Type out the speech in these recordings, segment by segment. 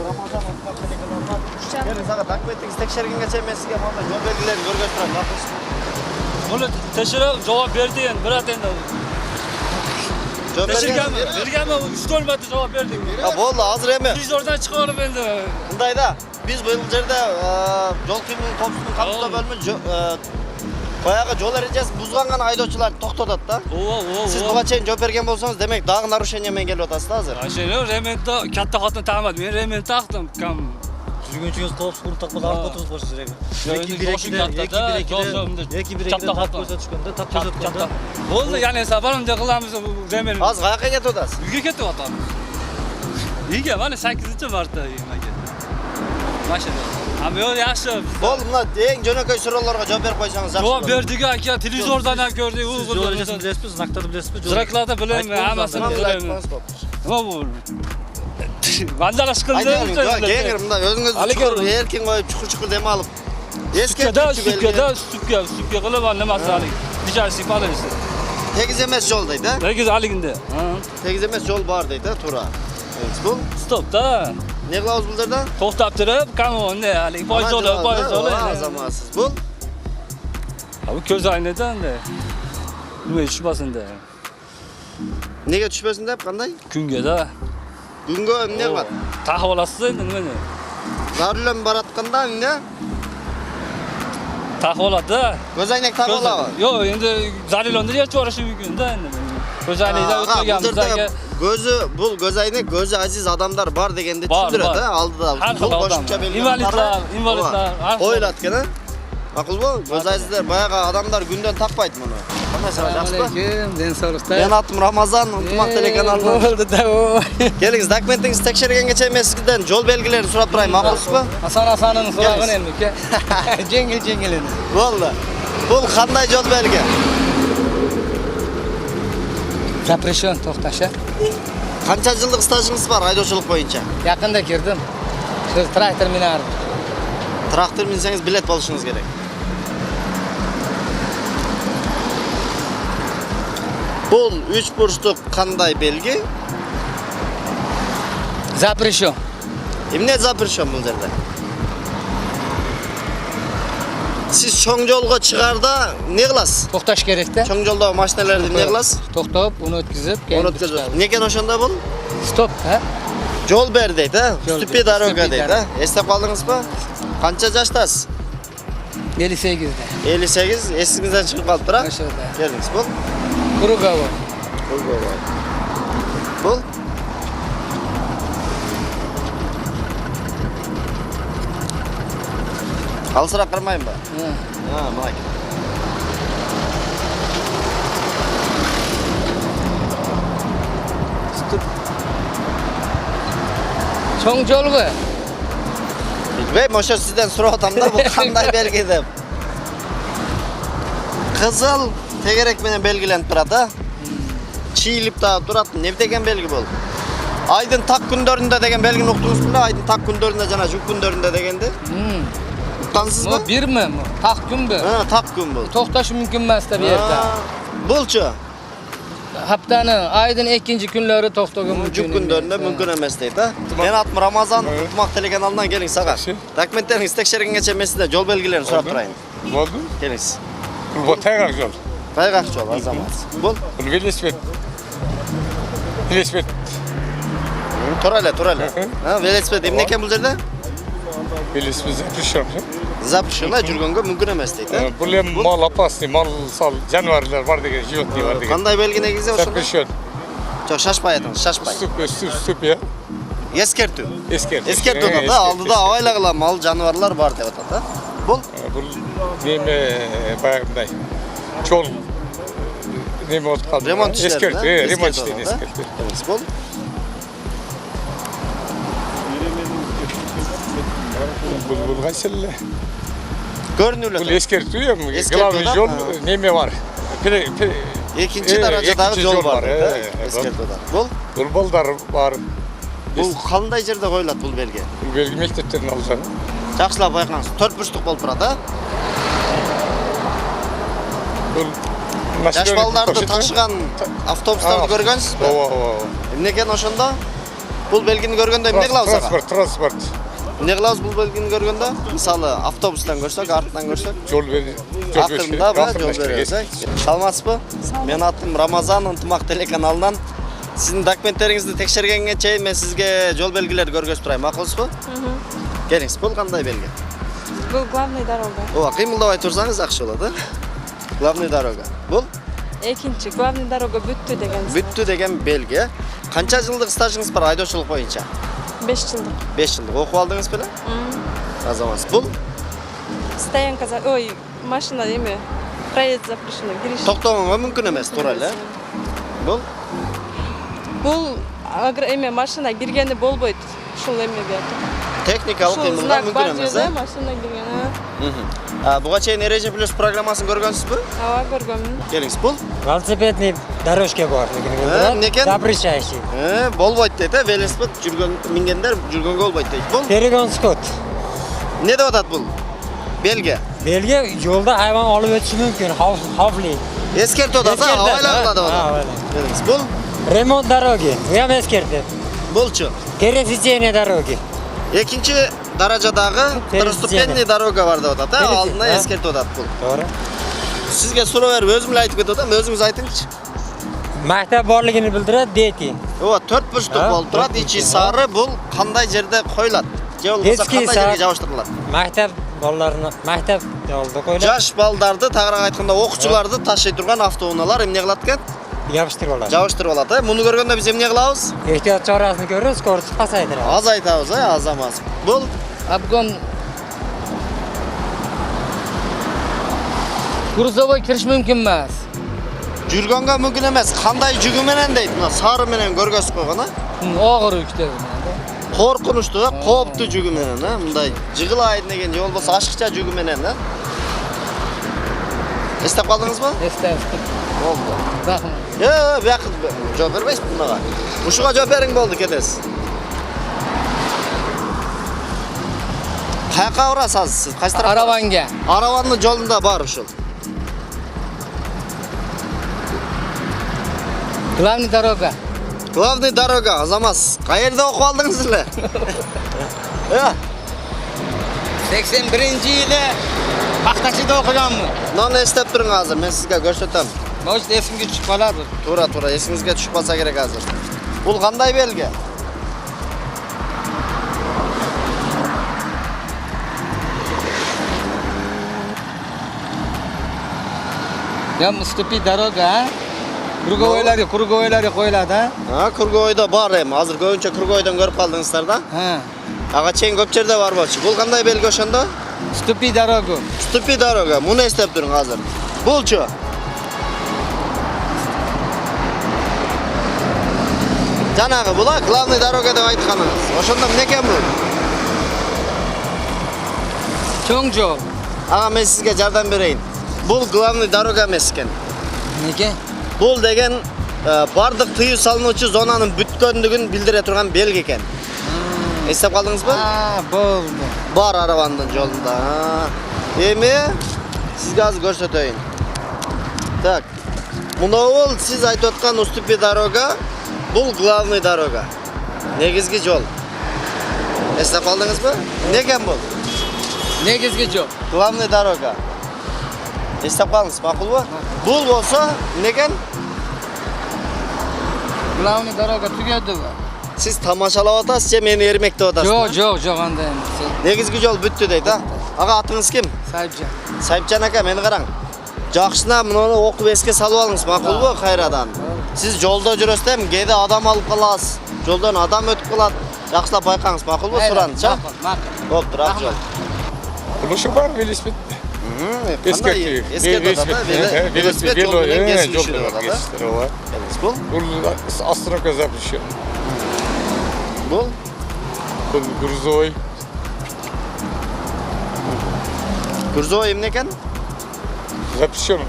Ramazan otmak telekanalından. Gelin sana takip ettiğiniz tekşergen geçen ben sizge valla yol belgilerini görgöstürem. Yapılsın. Bunu teşhire cevap verdi yani. Bırak yani. Vergen mi? 3 kilometre cevap verdik. Ha boldu hazır emi. Biz oradan çıkalım ben de. Bundayda biz bu yıllarda yol kimliğinin topsunun kapısında bölümü bayağı yol ereceğiz. Buzgangan aydoçular toktodat da. Siz buga çeyin job bergen bolsanız demek dağın narушение men gelip atasız hazır. Aşağı rementda katta hatını tamadı. Ben rement taktım. Kam Жүргенчүгүз топ скуруп такпыз алып отурбуз болчу керек. 2-1-2'de тап көрсөтүшкөндө тап көрсөткөндө. Болду, яны сапарым да кыламыз ремен. Az kayakka ketip atasız. Үйгө кетип атабыз. Үйгө мана 8-мартта үйгө кеттим. Машина. Ама yo yaxshi. Bol mına eng jönököy so'rovlarga javob berip qo'ysangiz yaxshi. Javob berdik aka, televizordan ham ko'rdik. Жол эрежесин билесизби, знактарды билесизби? Zıraklarda bilem, hammasini bilem. Nima bu? Vandalaş qildi. Keyin bunda o'zingiz chuqur erkin qo'yib chuqur dema olib. Stupkada qilib nimasi hali. Dijasi palaysiz. Tegiz emas yo'l deydi. Tegiz haliginde. Tegiz emas yo'l bor deydi, to'ra. Bu Stopda. ne qilamiz bu yerda? To'xtab turib, kamonni hali poyz yo'li. Azamatsiz. Bu bu ko'z oynadan-da. Nima tushmasin-da. Nega tushmasin deb qanday? Kunga-da. Bunga ne qiladi? Taqib olasiz endi nimani? Zarullan baratganda endi taqib oladi-da. ko'zoynak taqib oladi. Yo'q, endi zarilonda yechib yuborishi mumkin-da endi. Ko'zoynakdan o'tmaganimizga bu gözü aziz adamlar var degende tushundiradi, aldida. Bu qo'shimcha invalidlar, qo'yilatgani. Ma'qul bu? Göz azizlar bayağı adamlar günden takmaydı bunu. Qanday sana yaxshimi? Aleyküm, den sağlıkta. Ben atım Ramazan, Umutmak telekanalından. Oldu da o. Geliniz, dokumentingizni tekshirgan geçen men sizdan yo'l belgilerini so'rab turayım, ma'qulsizmi? Hasan'ın so'rag'ini elmi? Jengil. Bo'ldi. Bu qanday yo'l belgi? Запрещен to'xtashi. Qancha yillik stajingiz bor haydovchilik bo'yicha? Yaqinda kirdim. Siz traktor minardim. Traktor minsangiz bilet olishingiz kerak. Bu 3 burçluk qanday belgi? Запрещен. Emne zapırşan bu yerda? Siz cho'ng yo'lga chiqarda ne qilasiz? To'xtash kerak-da. Cho'ng yo'ldagi mashinalarni ne qilasiz? To'xtab, uni o'tkazib, Onu o'tkazasiz. Nega o'shanda bu? Stop, ha? Yo'l ber deydi, ha? Yo'l Stupi ber, daroga stupi deydi, ha? Eslab qoldingizmi? Qancha yoshdasiz? 58'de. 58, esingizdan chiqib qoldi, biroq. Aşağıda. Keldingiz, bu. Kurugovo. Bu. Alsırak kırmayın mı? Ha, bak. Stop. Cho'ng yo'lga. Bilmeyim, o'sha sizden so'radim da bu qanday belgi deb. Qizil tegerek bilan belgilanib turadi. Chiyilib turadi. Ne degan belgi bu? Aydın tak kunlarında degan belgini uqdingizmi? Aydın tak kunlarında jana shu kunlarında deganda. Uqtansizmi? Bu birmi? Tak kunmi? Ha, tak kun bu. To'xtash mumkin emas bu yerda. Bo'lchi. Haftanın aydın ikinci günleri to'xtagan mumkin. Shu kunlarında mumkin emas deydi. Men atım Ramazan, Umutmak telekanalından gelin sağa. Dokumentleringiz tekshirgangacha men sizdan yo'l belgilerini so'rab turayın. Bo'ldi. Kelingsiz. Bu tayg'oq yo'l. Tayg'oq yo'l, azamat. Bo'l. Velosiped. Turala. Ha, velosiped nima ekan bu yerda? Velosiped zapрещен. Zapışına jurganga mumkin emas deydi. Bu ham mal opasniy, mal sal jonivorlar bor degan, животный bor degan. Qanday belgi negizda o'shanda? Zapрещен. Çok şaşpay aytыңыз, şaşpay. Stup ya. Eskertu. Eskertu. da aldıda avaylagılar mal jonivorlar bor deb atadi. Bo'l. Bu neme bayağıday. Çol. Neme oldu kaldı? Remont işleri. Eskertu. Remont işleri. Eskertu. Bo'l. Bu kaçırlı. Görünürlük. Bu eskertu ya. Eskertu Главный da, yol ha. neme var? İkinci derecedagi yol var. Evet. Eskertuda. Bo'l. Bulballar var. Bu qanday yerda qo'yiladi bu belgi? Bu belgi mektepten alsan. Yaxshilab bayqаңыз. 4 burçluk bo'lib turadi. Yaş ballarni tashigan avtobuslarni ko'rgansizmi? Ova. Nima ekan o'shanda? Бул белгини көргөндө эмне кылабыз ага? Transport. Эмне кылабыз бул белгини көргөндө? Мисалы, автобустан көрсөк, артынан көрсөк, Жол акырында ба жол беребиз, э? Саламатсызбы? Менин атым Рамазан, Ынтымак телеканалынан. Сиздин документтериңизди текшергенге чейин мен сизге жол белгилерди көргөзүп турайын, макулсузбу? Келиңиз, бул кандай белги? Бул главный дорога. Ооба, кыймылдабай турсаңыз жакшы болот, э? Главный дорога. Бул Экинчи главный дорога бүттү деген. бүттү деген белги. Канча жылдык стажыңыз бар айдоочулук боюнча? 5 жылдык. 5 жылдык. Окуп алдыңыз беле? Азамат. Бул Стоянка за... Ой, машина эме. Проезд запрещено. Кириш. токтогонго мүмкүн эмес, туура эле. Бул Бул эме машина киргени болбойт. Ушул эме бер. техникалык Ушул кыймылга знак мүмкүн бар эмес, жерде э? машина кирген. Буга чейин Эреже плюс программасын көргөнсүзбү? Ооба, көргөмүн. Келиңиз, бул Велосипедный дорожка бар. эмне экен? Запрещающий. Болбойт дейт, э? Велосипед мингендер жүргөнгө болбойт дейт. Бул Перегон скот. эмне деп атат бул? Белги. Belge yolda hayvan alıp ötüşü mümkün. Havli. Эскертип атат, Эскертет, абайлангыла деп а, атат. öyle. Келиңиз, бул Ремонт дороги. Уям эскертет. булчу. Пересечение дороги. Экинчи даражадагы второстепенный дорога бар деп атат, э? Алдына эскертип атат бул. Doğru. Сизге суроо берип өзүм эле айтып кетип атам, өзүңүз айтыңызчы. Maktab barligini bildiradi дети. Ооба, 4 бурчтук Ha, болуп турат, dört ичи burçluk, сары, бул кандай жерде коюлат? Же болбосо Детский кандай сад. жерге жабыштырылат? Maktab bolalarını maktab yolda koyulur. Жаш балдарды, тагыраак айтканда окуучуларды ташый турган автоунаалар эмне кылат экен? Yapıştırıyorlar. Жабыштырып алат, э? Муну көргөндө биз эмне кылабыз? Ehtiyat çarasını görürüz, korkusu pasaydır. Азайтабыз, э? Аз эмес. Бул Обгон. Грузовой кириш мүмкүн эмес. жүргөнгө мүмкүн эмес. Кандай жүгү менен дейт, мына сары менен көргөзүп койгон, э? Огыр үктөг. Коркунучтуу, э? Кооптуу жүгү менен, э? Мындай жыгылайын деген же болбосо ашыкча жүгү менен, э? Эстеп калдыңызбы? Эстеп. Болду. Рахмат. Бияк жооп бербейсиз мунага. Ушуга жооп бериң болду, кетесиз. Каяка барасыз сиз? Кайсы тарапка? Араванга. Араванын жолунда бар ушул. Главный дорога. Главный дорога, Азамас. Каерде окуп алдыңыз эле? 81-жылы Пактачыда окуганмын. Мынаны эстеп туруң азыр, мен сизге көрсөтөм. Может эсимге түшүп калады. Туура, эсиңизге түшүп калса керек азыр. Бул кандай белги? Там ступи дорога, а? Круговойлары коюлат, а? Кургойдо бар эми. Азыр көбүнчө Кургойдон көрүп калдыңыздар да? Ага чейин көп жерде бар болчу. Бул кандай белги ошондо? Ступи дорогу. Ступи дорога. Муну эстеп туруң азыр. Булчу. Жанагы була главный дорога деп айтканыңыз. Ошондо эмне экен бул? Чоң жол. Ага мен сизге жардам берейин. Бул главный дорога эмес экен. Неге? Бул деген бардык тыюу салынуучу зонанын бүткөндүгүн билдире турган белги экен. Эстеп калдыңызбы? Болду. Бар араванын жолунда. Эми сизге азыр көрсөтөйүн. Так. Мунул сиз айтып аткан уступи дорога, бул главный дорога. Негизги жол. Эстеп калдыңызбы? Эмне экен бул? Негизги жол. Главный дорога. Эстеп калыңыз, макулбу? Бул болсо эмне экен? Главный дорога түгөдү. Сиз тамашалап атасыз же мени эрмектеп атасыз? Жок, андай эмес. Негизги жол бүттү дейт, а? Ага атыңыз ким? Сайыпжан. Сайыпжан ака, мени караң. Жакшына муну окуп эске салып алыңыз, макулбу кайрадан? Сиз жолдо жүрөсүз эми кээде адам алып каласыз. Жолдон адам өтүп калат. Жакшылап байкаңыз, макулбу суранычы? Болуптур, ак жол. Buluşu var velosiped. Кандай эскертип атат, велосипед жол менен кесилиши деп атат, Ооба. Бул? Бул остановка запрещен. Бул? Бул грузовой. Грузовой эмне экен? Запрещен.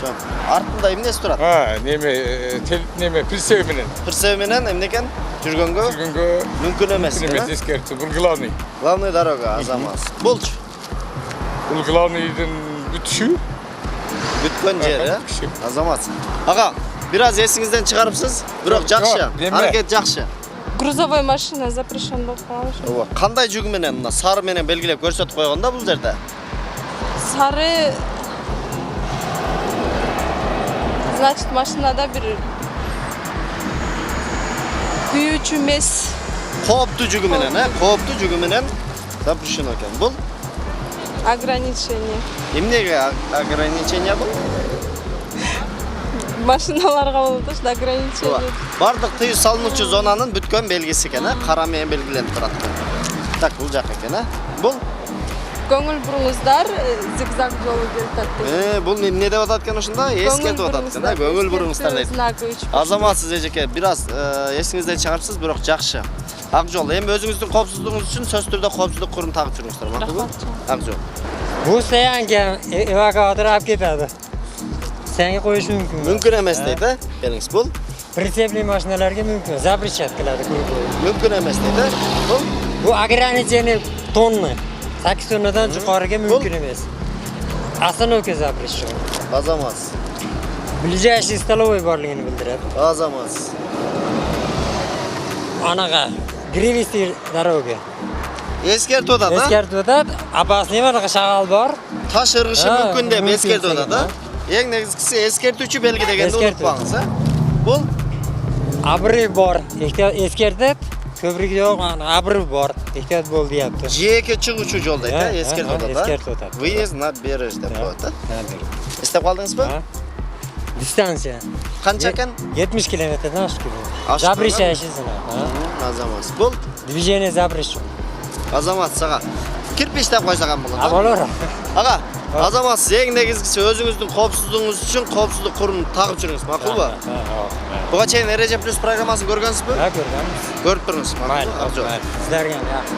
Жок. Артында эмнеси турат? Неме присев менен. Присев менен эмне экен? Жүргөнгө Жүргөнгө мүмкүн эмес. эмес эскертти. Бул главный. Главный дорога, Азамас. Булчу. Бул главныйдын бүтүшү. Бүткөн жери, Бүтүшү. Азамат. Ага, бир аз эсиңизден чыгарыпсыз, бирок жакшы. Жок, эме. Аракет жакшы. Грузовой машина запрещен болып қалған. Ооба. Кандай жүгү менен мына сары менен белгилеп көрсөтүп койгонда бул жерде? Сары... Значит, машинада bir күйүүчү эмес. Кооптуу жүгү менен, кооптуу жүгү менен запрещено экен. Бул Ограничение. эмнеге ограничение бул? Машиналарга болот ошо ограничение. Бардык тыюу салынуучу зонанын бүткөн белгиси экен, кара менен белгиленип турат. Так, бул жак экен, Бул Көңүл буруңуздар, зигзаг жолу келип атты. бул эмне деп атат экен ошондо? Эскертип атат экен, көңүл буруңуздар дейт. Азаматсыз эжеке, бираз эсиңизден чыгарыпсыз, бирок жакшы. Ак жол. Эми өзүңүздүн коопсуздугуңуз үчүн сөзсүз түрдө коопсуздук курун тагып жүрүңүздөр, макулбу? Ак жол. Bu sayanken evakuatör alıp ketadi. Senga qo'yish mumkin. Mümkün emas deydi, belingis bul. Pritsepli mashinalarga mumkin. Запрещать qiladi guruh. Mümkün emas deydi. Bul. Bu ограничение tonna. 8 tonnadan yuqoriga mumkin emas. Остановка запрещен. Azamaz. Ближайший столовый borligini bildiradi. Azamaz. Anaqa Гривистый дорога. Eskertip atadi, Eskartib o'tadi. Опасный anaqa shag'al bor. Taş ırgışı Ha, mümkün deb mümkün eskertip degan, atadi. ha. Eng negizgisi eskertuvchi belgi degende Eskertuvchi. unutpаңыз, Bul Обрыв bor. Ehtiyot eskartib, ko'prik yo'q, обрыв bor. Ehtiyot bo'l deyapti. жээке чыгуучу жол дейт, Ha, eskertip ha, atadi. eskertib o'tadi. Выезд на береж деп коет. Эстеп калдыңызбы? Ha. Distansiya. Канча экен? 70 kilometrdan oshib ketadi. Oshib Запрещающийсин. Azamaz. Bul Движение запрещено. Азамат сага кирпич деп койсаган болот. Болор. Ага, Азамат сиз эң негизгиси өзүңүздүн коопсуздугуңуз үчүн коопсуздук курун тагып жүрүңүз, макулбу? Буга чейин Эреже плюс программасын көргөнсүзбү? Ha, ko'rganmiz. Көрүп туруңуз, Mayli, макулбу? mayli. Sizlarga ham yaxshi.